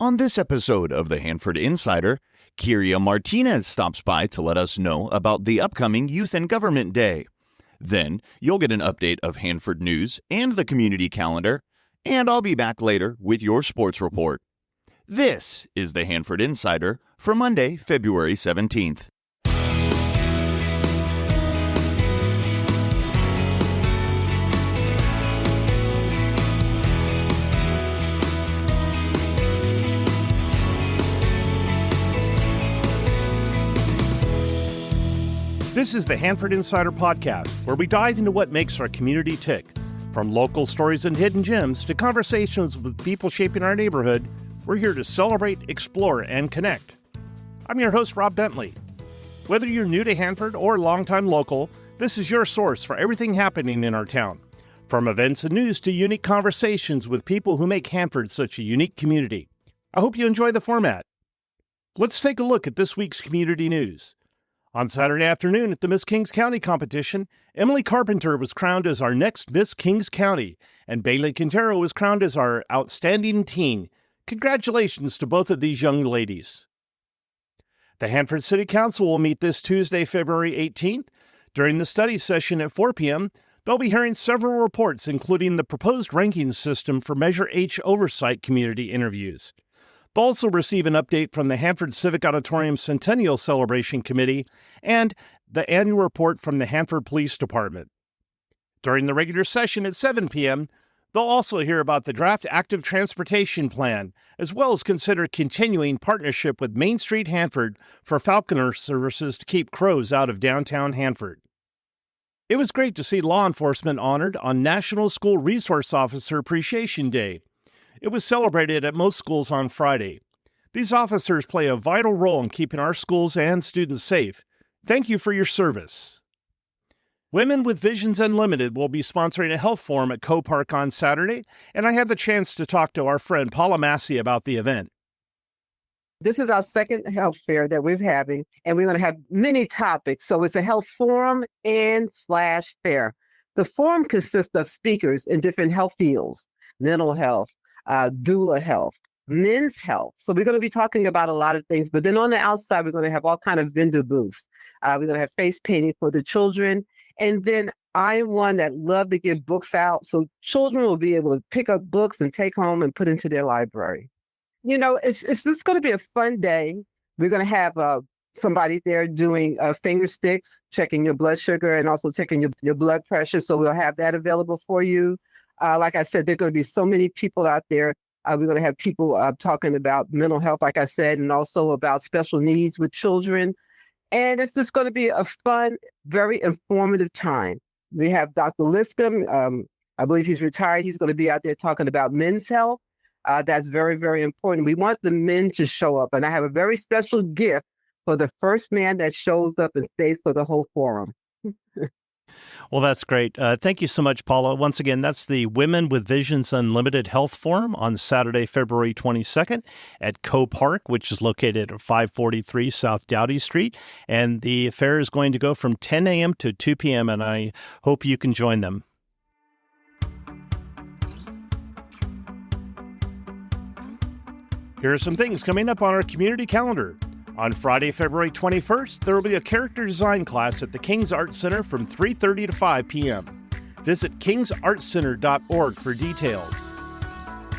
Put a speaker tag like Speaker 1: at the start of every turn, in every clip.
Speaker 1: On this episode of the Hanford Insider, Kyria Martinez stops by to let us know about the upcoming Youth and Government Day. Then, you'll get an update of Hanford news and the community calendar, and I'll be back later with your sports report. This is the Hanford Insider for Monday, February 17th.
Speaker 2: This is the Hanford Insider Podcast, where we dive into what makes our community tick. From local stories and hidden gems to conversations with people shaping our neighborhood, we're here to celebrate, explore, and connect. I'm your host, Rob Bentley. Whether you're new to Hanford or longtime local, this is your source for everything happening in our town. From events and news to unique conversations with people who make Hanford such a unique community. I hope you enjoy the format. Let's take a look at this week's community news. On Saturday afternoon at the Miss Kings County competition, Emily Carpenter was crowned as our next Miss Kings County, and Bailey Quintero was crowned as our outstanding teen. Congratulations to both of these young ladies. The Hanford City Council will meet this Tuesday, February 18th. During the study session at 4 p.m., they'll be hearing several reports, including the proposed ranking system for Measure H oversight community interviews. They'll also receive an update from the Hanford Civic Auditorium Centennial Celebration Committee and the annual report from the Hanford Police Department. During the regular session at 7 p.m., they'll also hear about the draft active transportation plan, as well as consider continuing partnership with Main Street Hanford for falconer services to keep crows out of downtown Hanford. It was great to see law enforcement honored on National School Resource Officer Appreciation Day. It was celebrated at most schools on Friday. These officers play a vital role in keeping our schools and students safe. Thank you for your service. Women with Visions Unlimited will be sponsoring a health forum at Co-Park on Saturday, and I had the chance to talk to our friend Paula Massey about the event.
Speaker 3: This is our second health fair that we're having, and we're going to have many topics. So it's a health forum and / fair. The forum consists of speakers in different health fields: mental health, doula health, men's health. So we're going to be talking about a lot of things. But then on the outside, we're going to have all kind of vendor booths. We're going to have face painting for the children. And then I'm one that love to give books out. So children will be able to pick up books and take home and put into their library. You know, it's just going to be a fun day. We're going to have somebody there doing finger sticks, checking your blood sugar and also checking your blood pressure. So we'll have that available for you. Like I said, there are going to be so many people out there. We're going to have people talking about mental health, like I said, and also about special needs with children. And it's just going to be a fun, very informative time. We have Dr. Liscombe. I believe he's retired. He's going to be out there talking about men's health. That's very, very important. We want the men to show up. And I have a very special gift for the first man that shows up and stays for the whole forum.
Speaker 2: Well, that's great. Thank you so much, Paula. Once again, that's the Women with Visions Unlimited Health Forum on Saturday, February 22nd at Co-Park, which is located at 543 South Doughty Street. And the fair is going to go from 10 a.m. to 2 p.m., and I hope you can join them. Here are some things coming up on our community calendar. On Friday, February 21st, there will be a character design class at the King's Art Center from 3:30 to 5 p.m. Visit kingsartcenter.org for details.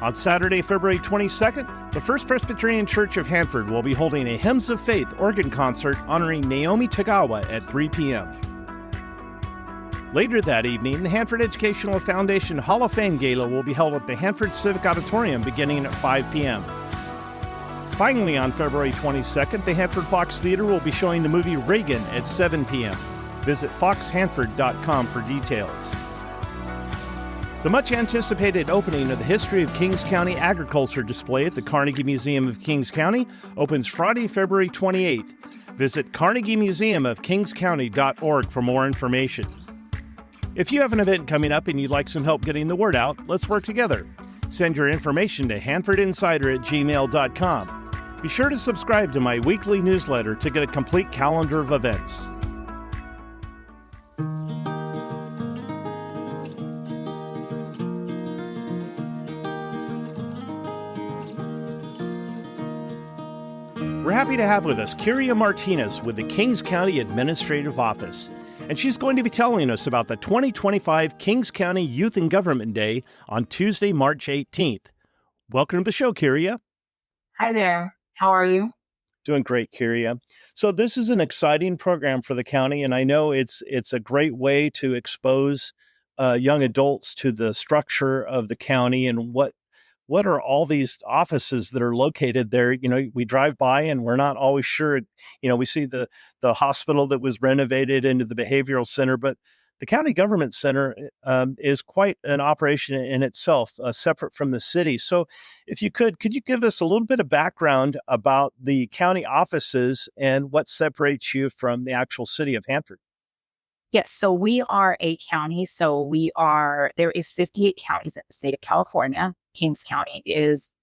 Speaker 2: On Saturday, February 22nd, the First Presbyterian Church of Hanford will be holding a Hymns of Faith organ concert honoring Naomi Tagawa at 3 p.m. Later that evening, the Hanford Educational Foundation Hall of Fame Gala will be held at the Hanford Civic Auditorium beginning at 5 p.m. Finally, on February 22nd, the Hanford Fox Theater will be showing the movie Reagan at 7 p.m. Visit foxhanford.com for details. The much-anticipated opening of the History of Kings County Agriculture display at the Carnegie Museum of Kings County opens Friday, February 28th. Visit carnegiemuseumofkingscounty.org for more information. If you have an event coming up and you'd like some help getting the word out, let's work together. Send your information to hanfordinsider@gmail.com. Be sure to subscribe to my weekly newsletter to get a complete calendar of events. We're happy to have with us Kyria Martinez with the Kings County Administrative Office. And she's going to be telling us about the 2025 Kings County Youth and Government Day on Tuesday, March 18th. Welcome to the show, Kyria.
Speaker 4: Hi there. How are you?
Speaker 2: Doing great, Kyria. So this is an exciting program for the county, and I know it's a great way to expose young adults to the structure of the county and what are all these offices that are located there. You know, we drive by and we're not always sure. You know, we see the hospital that was renovated into the behavioral center, but the county government center is quite an operation in itself, separate from the city. So if you could you give us a little bit of background about the county offices and what separates you from the actual city of Hanford?
Speaker 4: Yes. So we are a county. There is 58 counties in the state of California. Kings County is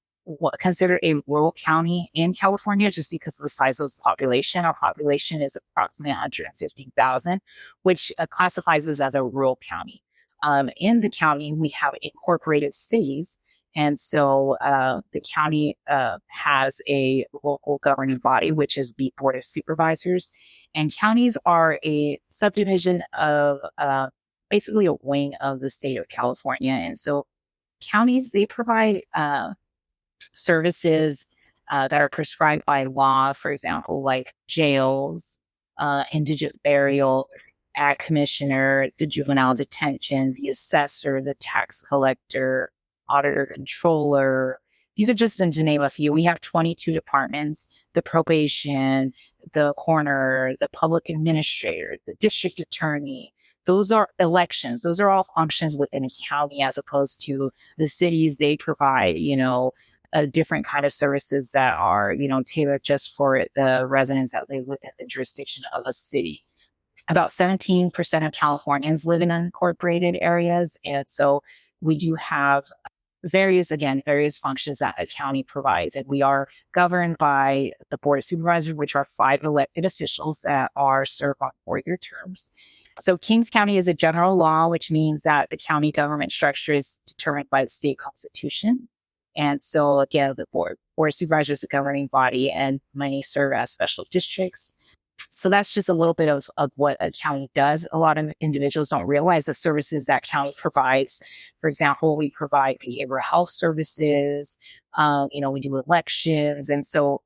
Speaker 4: considered a rural county in California just because of the size of the population. Our population is approximately 150,000, which classifies us as a rural county. In the county, we have incorporated cities. And so the county has a local governing body, which is the Board of Supervisors. And counties are a subdivision of basically a wing of the state of California. And so counties, they provide services that are prescribed by law, for example, like jails, indigent burial, ag commissioner, the juvenile detention, the assessor, the tax collector, auditor, controller. These are just to name a few. We have 22 departments: the probation, the coroner, the public administrator, the district attorney. Those are elections. Those are all functions within a county, as opposed to the cities. They provide, a different kind of services that are, tailored just for the residents that live within the jurisdiction of a city. About 17% of Californians live in unincorporated areas. And so we do have various functions that a county provides. And we are governed by the Board of Supervisors, which are 5 elected officials that are served on 4-year terms. So Kings County is a general law, which means that the county government structure is determined by the state constitution. And so again, the Board of Supervisors is the governing body, and many serve as special districts. So that's just a little bit of what a county does. A lot of individuals don't realize the services that county provides. For example, we provide behavioral health services. We do elections. And so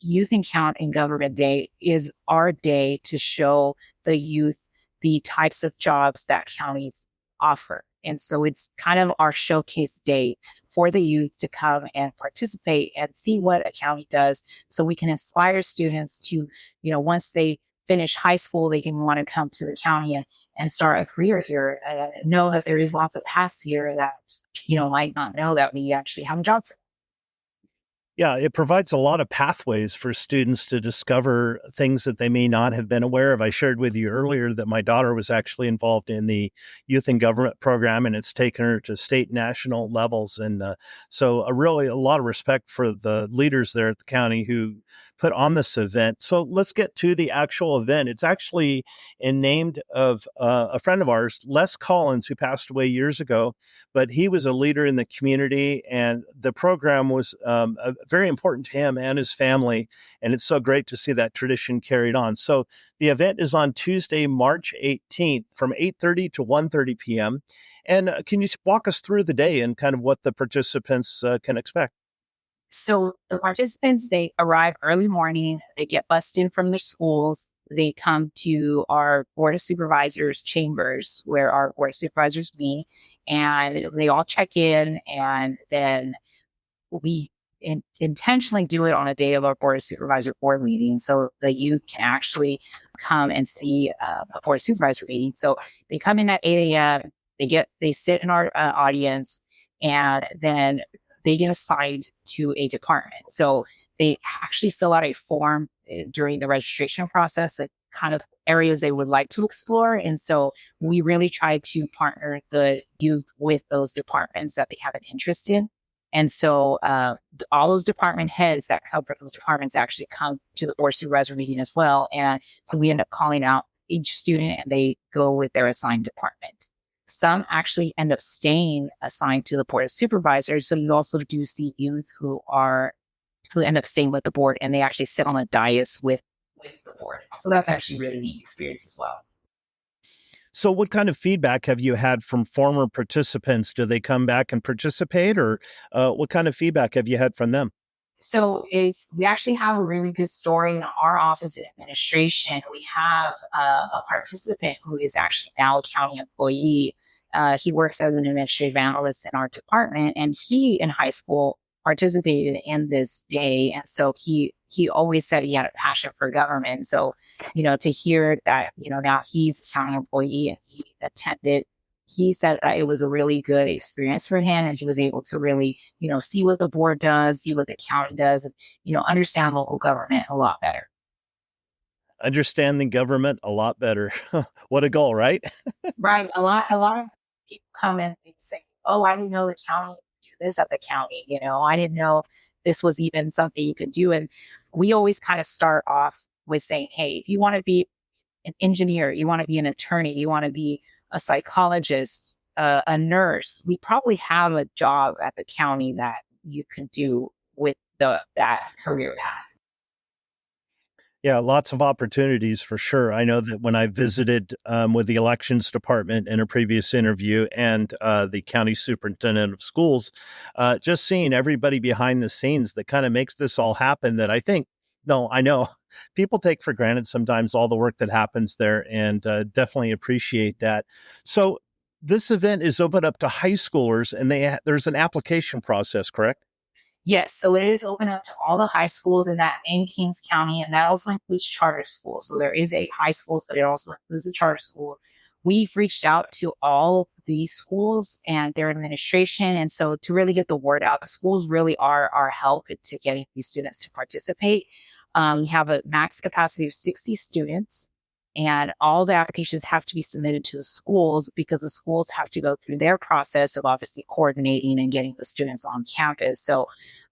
Speaker 4: Youth and Government Day is our day to show the youth the types of jobs that counties offer. And so it's kind of our showcase day for the youth to come and participate and see what a county does, so we can inspire students to, once they finish high school, they can want to come to the county and start a career here. Know that there is lots of paths here that, might not know that we actually have a job for.
Speaker 2: Yeah, it provides a lot of pathways for students to discover things that they may not have been aware of. I shared with you earlier that my daughter was actually involved in the Youth and Government program, and it's taken her to state, national levels. And so really a lot of respect for the leaders there at the county who put on this event. So let's get to the actual event. It's actually named of a friend of ours, Les Collins, who passed away years ago, but he was a leader in the community, and the program was very important to him and his family. And it's so great to see that tradition carried on. So the event is on Tuesday, March 18th from 8:30 to 1:30 p.m. And can you walk us through the day and kind of what the participants can expect?
Speaker 4: So the participants, they arrive early morning, they get bussed in from their schools, they come to our Board of Supervisors chambers where our Board of Supervisors meet, and they all check in, and then we intentionally do it on a day of our Board of Supervisor board meeting, so the youth can actually come and see a Board of Supervisor meeting. So they come in at 8 a.m., they sit in our audience, and then they get assigned to a department. So they actually fill out a form during the registration process, that kind of areas they would like to explore. And so we really try to partner the youth with those departments that they have an interest in. And so all those department heads that cover those departments actually come to the Board of Supervisor meeting as well. And so we end up calling out each student, and they go with their assigned department. Some actually end up staying assigned to the Board of Supervisors. So you also do see youth who are who end up staying with the board, and they actually sit on a dais with the board. So that's actually really neat experience as well.
Speaker 2: So what kind of feedback have you had from former participants? Do they come back and participate, or what kind of feedback have you had from them?
Speaker 4: So we actually have a really good story in our office of administration. We have a participant who is actually now a county employee. He works as an administrative analyst in our department, and he in high school participated in this day. And so he always said he had a passion for government. So, to hear that, now he's a county employee and he attended, he said that it was a really good experience for him, and he was able to really, see what the board does, see what the county does, and, understand local government a lot better.
Speaker 2: Understanding government a lot better. What a goal, right?
Speaker 4: Right. A lot of people come in and say, "Oh, I didn't know the county do this at the county. I didn't know this was even something you could do." And we always kind of start off with saying, "Hey, if you want to be an engineer, you want to be an attorney, you want to be a psychologist, a nurse, we probably have a job at the county that you can do with that career path."
Speaker 2: Yeah, lots of opportunities for sure. I know that when I visited with the elections department in a previous interview and the county superintendent of schools, just seeing everybody behind the scenes that kind of makes this all happen, that I know people take for granted sometimes all the work that happens there, and definitely appreciate that. So this event is open up to high schoolers, and there's an application process, correct?
Speaker 4: Yes, so it is open up to all the high schools in Kings County, and that also includes charter schools. So there is a high schools, but it also includes a charter school. We've reached out to all these schools and their administration, and so to really get the word out, the schools really are our help to getting these students to participate. We have a max capacity of 60 students, and all the applications have to be submitted to the schools because the schools have to go through their process of obviously coordinating and getting the students on campus. So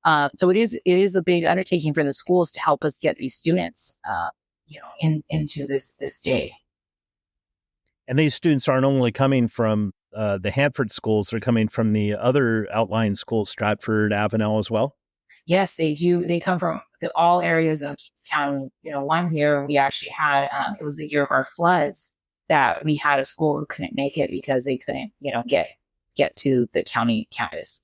Speaker 4: it is a big undertaking for the schools to help us get these students, into this day.
Speaker 2: And these students aren't only coming from the Hanford schools; they're coming from the other outlying schools, Stratford, Avenel, as well.
Speaker 4: Yes, they do. They come from all areas of Kings County. One year we actually had, it was the year of our floods, that we had a school who couldn't make it because they couldn't, get to the county campus.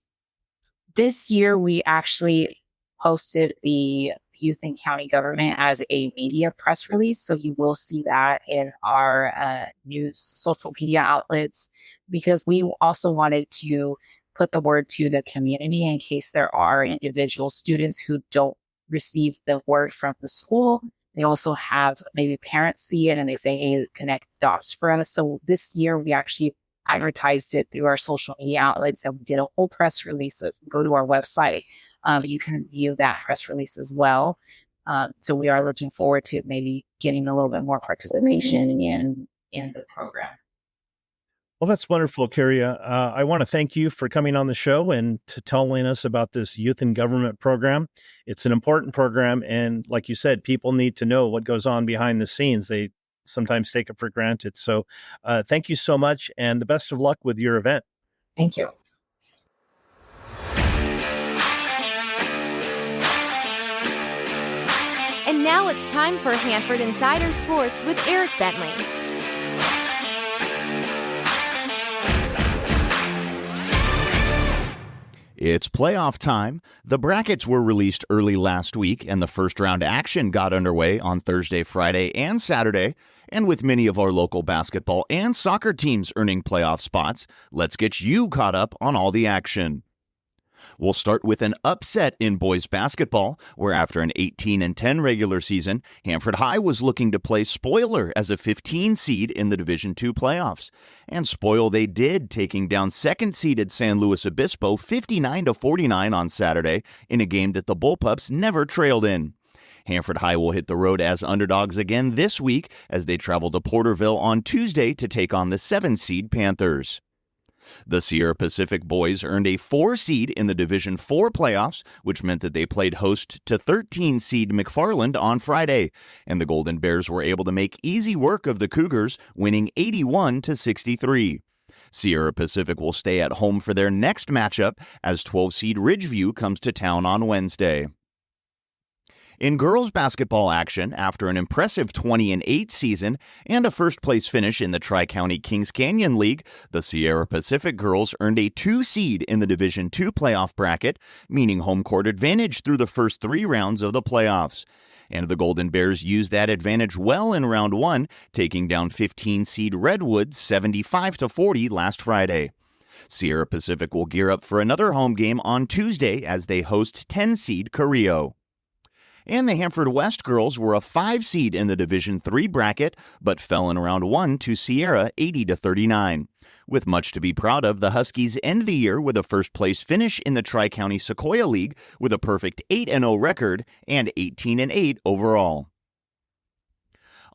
Speaker 4: This year we actually posted the youth and county government as a media press release. So you will see that in our news, social media outlets, because we also wanted to put the word to the community in case there are individual students who don't receive the word from the school. They also have maybe parents see it and they say, "Hey, connect dots for us." So this year we actually advertised it through our social media outlets, and we did a whole press release. So if you go to our website, you can view that press release as well. So we are looking forward to maybe getting a little bit more participation in the program.
Speaker 2: Well, that's wonderful, Kyria. I want to thank you for coming on the show and to telling us about this youth in government program. It's an important program. And like you said, people need to know what goes on behind the scenes. They sometimes take it for granted. So thank you so much, and the best of luck with your event.
Speaker 4: Thank you.
Speaker 5: And now it's time for Hanford Insider Sports with Eric Bentley.
Speaker 1: It's playoff time. The brackets were released early last week, and the first round action got underway on Thursday, Friday, and Saturday. And with many of our local basketball and soccer teams earning playoff spots, let's get you caught up on all the action. We'll start with an upset in boys basketball, where after an 18-10 regular season, Hanford High was looking to play spoiler as a 15 seed in the Division II playoffs. And spoil they did, taking down second-seeded San Luis Obispo 59-49 on Saturday in a game that the Bullpups never trailed in. Hanford High will hit the road as underdogs again this week as they travel to Porterville on Tuesday to take on the 7-seed Panthers. The Sierra Pacific boys earned a 4 seed in the Division IV playoffs, which meant that they played host to 13-seed McFarland on Friday, and the Golden Bears were able to make easy work of the Cougars, winning 81-63. Sierra Pacific will stay at home for their next matchup as 12-seed Ridgeview comes to town on Wednesday. In girls basketball action, after an impressive 20-8 season and a first-place finish in the Tri-County Kings Canyon League, the Sierra Pacific girls earned a 2 seed in the Division II playoff bracket, meaning home court advantage through the first 3 rounds of the playoffs. And the Golden Bears used that advantage well in round 1, taking down 15-seed Redwood 75-40 last Friday. Sierra Pacific will gear up for another home game on Tuesday as they host 10-seed Carrillo. And the Hanford West girls were a 5 seed in the Division III bracket, but fell in round 1 to Sierra 80-39. With much to be proud of, the Huskies end the year with a first-place finish in the Tri-County Sequoia League with a perfect 8-0 record and 18-8 overall.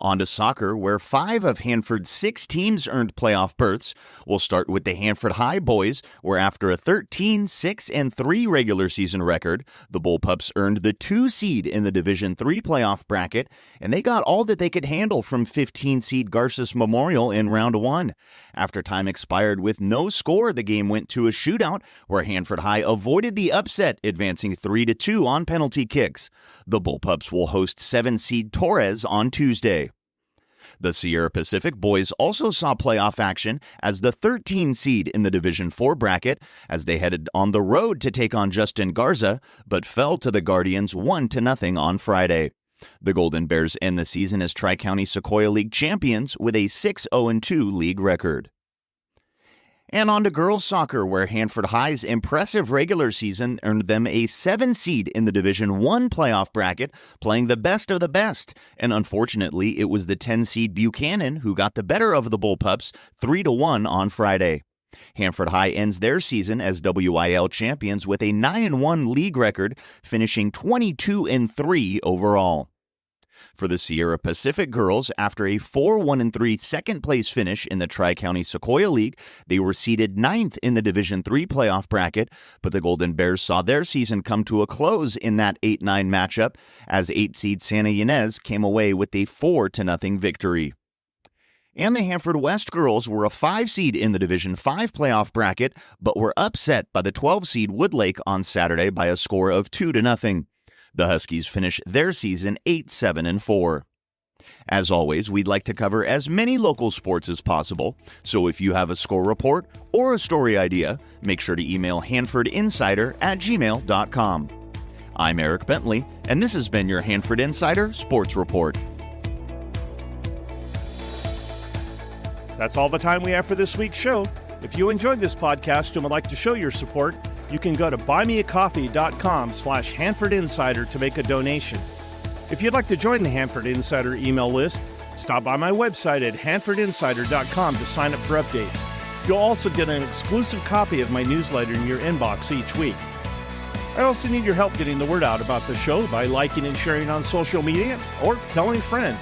Speaker 1: On to soccer, where 5 of Hanford's 6 teams earned playoff berths. We'll start with the Hanford High boys, where after a 13-6-3 regular season record, the Bullpups earned the 2 seed in the Division III playoff bracket, and they got all that they could handle from 15-seed Garces Memorial in round 1. After time expired with no score, the game went to a shootout, where Hanford High avoided the upset, advancing 3-2 on penalty kicks. The Bullpups will host 7-seed Torres on Tuesday. The Sierra Pacific boys also saw playoff action as the 13 seed in the Division IV bracket as they headed on the road to take on Justin Garza, but fell to the Guardians 1-0 on Friday. The Golden Bears end the season as Tri-County Sequoia League champions with a 6-0-2 league record. And on to girls soccer, where Hanford High's impressive regular season earned them a 7 seed in the Division I playoff bracket, playing the best of the best. And unfortunately, it was the 10 seed Buchanan who got the better of the Bullpups 3-1 on Friday. Hanford High ends their season as WIL champions with a 9-1 league record, finishing 22-3 overall. For the Sierra Pacific girls, after a 4-1-3 second-place finish in the Tri-County Sequoia League, they were seeded 9th in the Division III playoff bracket, but the Golden Bears saw their season come to a close in that 8-9 matchup as 8-seed Santa Ynez came away with a 4-0 victory. And the Hanford West girls were a 5 seed in the Division V playoff bracket, but were upset by the 12-seed Woodlake on Saturday by a score of 2-0. The Huskies finish their season 8-7-4. As always, we'd like to cover as many local sports as possible, so if you have a score report or a story idea, make sure to email hanfordinsider@gmail.com. I'm Eric Bentley, and this has been your Hanford Insider Sports Report.
Speaker 2: That's all the time we have for this week's show. If you enjoyed this podcast and would like to show your support, you can go to buymeacoffee.com/Hanford Insider to make a donation. If you'd like to join the Hanford Insider email list, stop by my website at hanfordinsider.com to sign up for updates. You'll also get an exclusive copy of my newsletter in your inbox each week. I also need your help getting the word out about the show by liking and sharing on social media or telling a friend.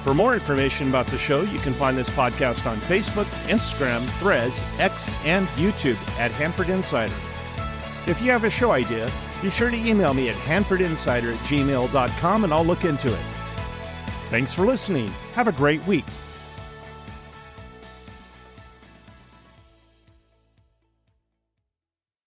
Speaker 2: For more information about the show, you can find this podcast on Facebook, Instagram, Threads, X, and YouTube at Hanford Insider. If you have a show idea, be sure to email me at hanfordinsider@gmail.com and I'll look into it. Thanks for listening. Have a great week.